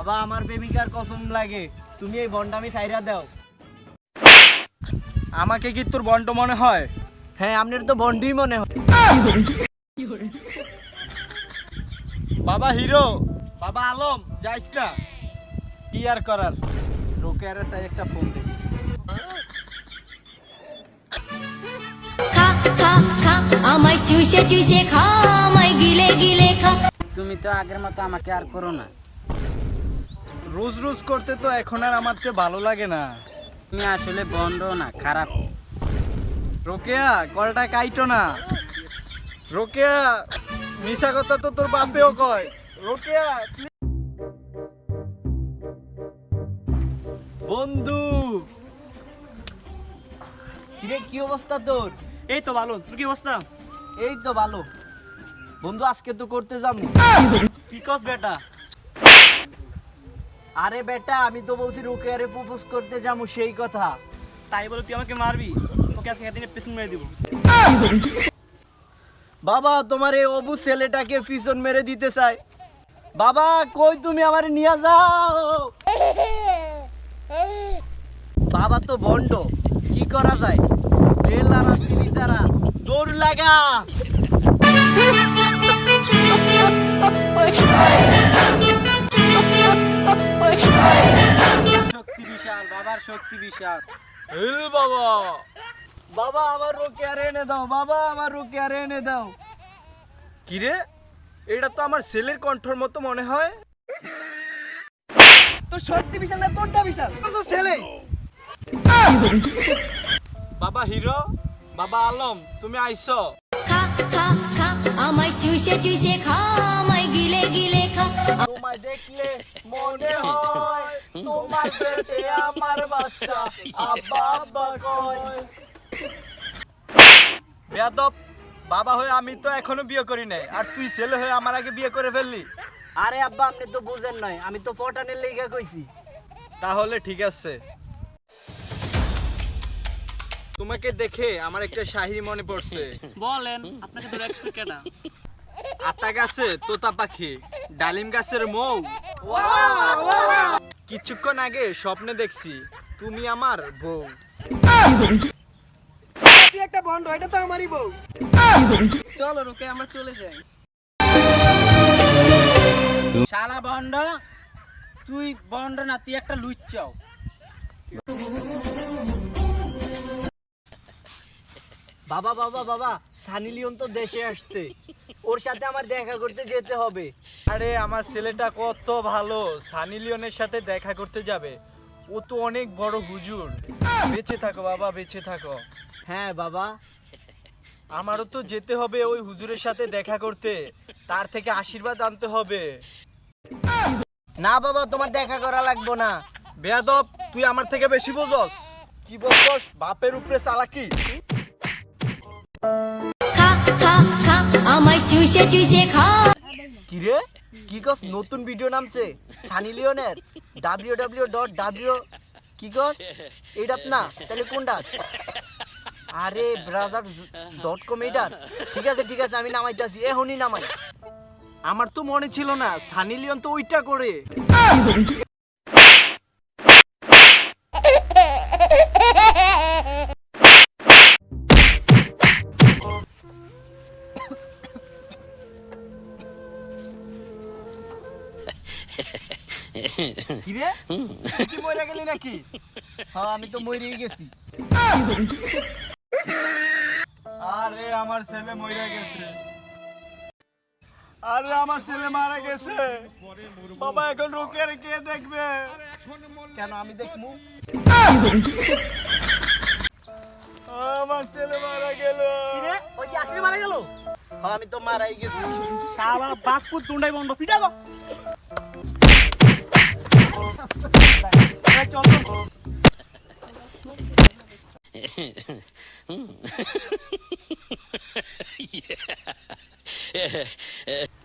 বাবা আমার প্রেমিকার কসম লাগে, তুমি এই বন্ডামি ছাইরা দাও। আমাকে কি তোর বন্ড মনে হয়? হ্যাঁ, আপনার তো বন্ডই মনে হয়। বাবা হিরো, বাবা আলম, যাইস না। কি আর করার, রোকেয়ারে তাই একটা ফোন দে। খা খা খা আমায় চুষে চুষে খা, আমায় গিলে গিলে খা। তুমি তো আগের মতো আমাকে আর করো না। রোজ রোজ করতে তো এখন আর আমার তো ভালো লাগে না। তুমি আসলে বন্ড না, খারাপ। রোকেয়া কলটা কাইটো না। রোকেয়া মিশা কথা তো তোর বাপেও কয়। রোকেয়া বন্ধু, কিরে কি অবস্থা তোর? এই তো ভালো, তোর কি অবস্থা? এই তো ভালো। বন্ধু আজকে তো করতে যাবো। কি কস বেটা? আরে বেটা, আমি তো বলছি রোকেয়ারে প্রপোজ করতে যাবো, সেই কথা। তাই বলে তুই আমাকে মারবি? তোকে আজকে একদিনে পিছন মেরে দিব। বাবা তোমার এই অবু ছেলেটাকে পিছন মেরে দিতে চাই। বাবা কই তুমি আমার নিয়ে যাও। বাবা তো বন্ড, কি করা যায়? রেলারা সিলিসারা দৌড় লাগা। শক্তি বিশাল, বাবার শক্তি বিশাল। হেল বাবা। বাবা আমার রোকেয়ারে এনে দাও, বাবা আমার রোকেয়ারে এনে দাও। কিরে, এটা তো আমার ছেলের কণ্ঠর মতো মনে হয়। তোর শক্তি বিশাল না তোরটা বিশাল? তোর তো ছেলে। বাবা হিরো, বাবা আলম, তুমি আইছো? খা খা খা আমায় চুষে চুষে খা, আমায় গিলে গিলে খা। তোমায় দেখলে মনে হয় তোমার পেটে আমার বাচ্চা। আব্বা আব্বা কয়। বেয়াদব, বাবা হয়ে আমি তো এখনো বিয়ে করি নাই, আর তুই ছেলে হয়ে আমার আগে বিয়ে করে ফেললি। আরে আব্বা আপনি তো বুঝেন নাই, আমি তো পটানের লেগে কইছি। তাহলে ঠিক আছে। তোমাকে দেখে আমার একটা শাহিরি মনে পড়ছে। বলেন, আপনাকে তো দেখছো কেডা? আতা গাছে তোতা পাখি, ডালিম গাছের মৌ। কিছুক্ষণ আগে স্বপ্নে দেখছি তুমি আমার বউ। তুই একটা বন্ড, এটা তো আমারই বউ। চলো রোকে আমরা চলে যাই। শালা বন্ড, তুই বন্ড না, তুই একটা লুচ্চাও। বাবা বাবা বাবা, সানি লিওন তো দেশে আসছে, ওর সাথে আমার দেখা করতে যেতে হবে। আরে আমার ছেলেটা কত ভালো, সানি লিওনের সাথে দেখা করতে যাবে? ও তো অনেক বড় হুজুর। বেঁচে থাকো বাবা, বেঁচে থাকো। হ্যাঁ বাবা। আমারও তো যেতে হবে ওই হুজুরের সাথে দেখা করতে, তার থেকে আশীর্বাদ আনতে হবে। না বাবা, তোমার দেখা করা লাগবে না। বেয়াদব, তুই আমার থেকে বেশি বোঝস। কি বলছস? বাপের উপরে চালাকি। খা খা খা আমায় চুষে চুষে খা। কিরে কি কস? নতুন ভিডিও নামছে সানি লিওনের, www. কি কস? এইটা না, তাহলে কোনটা? আরে brothers.com এইটা। ঠিক আছে ঠিক আছে, আমি নামাইতেছি, এখনই নামাই। আমার তো মনে ছিল না সানি লিওন তো ওইটা করে। কিরে তুই মরে গেলি নাকি? হ্যাঁ, আমি তো মরেই গেছি। আরে আমার ছেলে মরে গেছে। আরে আমার ছেলে মারা গেছে। বাবা এখন রোকেয়ারে কে দেখবে? কেন আমি দেখবো? আমার ছেলে মারা গেল। কিরে ওই কি আসলে মারা গেল? হ্যাঁ, আমি তো মারাই গেছি। শালা বাকপুর তুন্ডাই বন্ধ, পিটাবো। চল চল।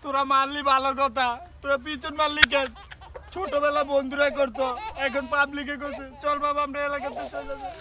তোরা মারলি ভালো কথা, তোরা পিছন মারলি কেন? ছোটবেলা বন্ধুরা করতো, এখন পাবলিকে করছে। চল বাবা আমরা এলাকাতে চলে যাই।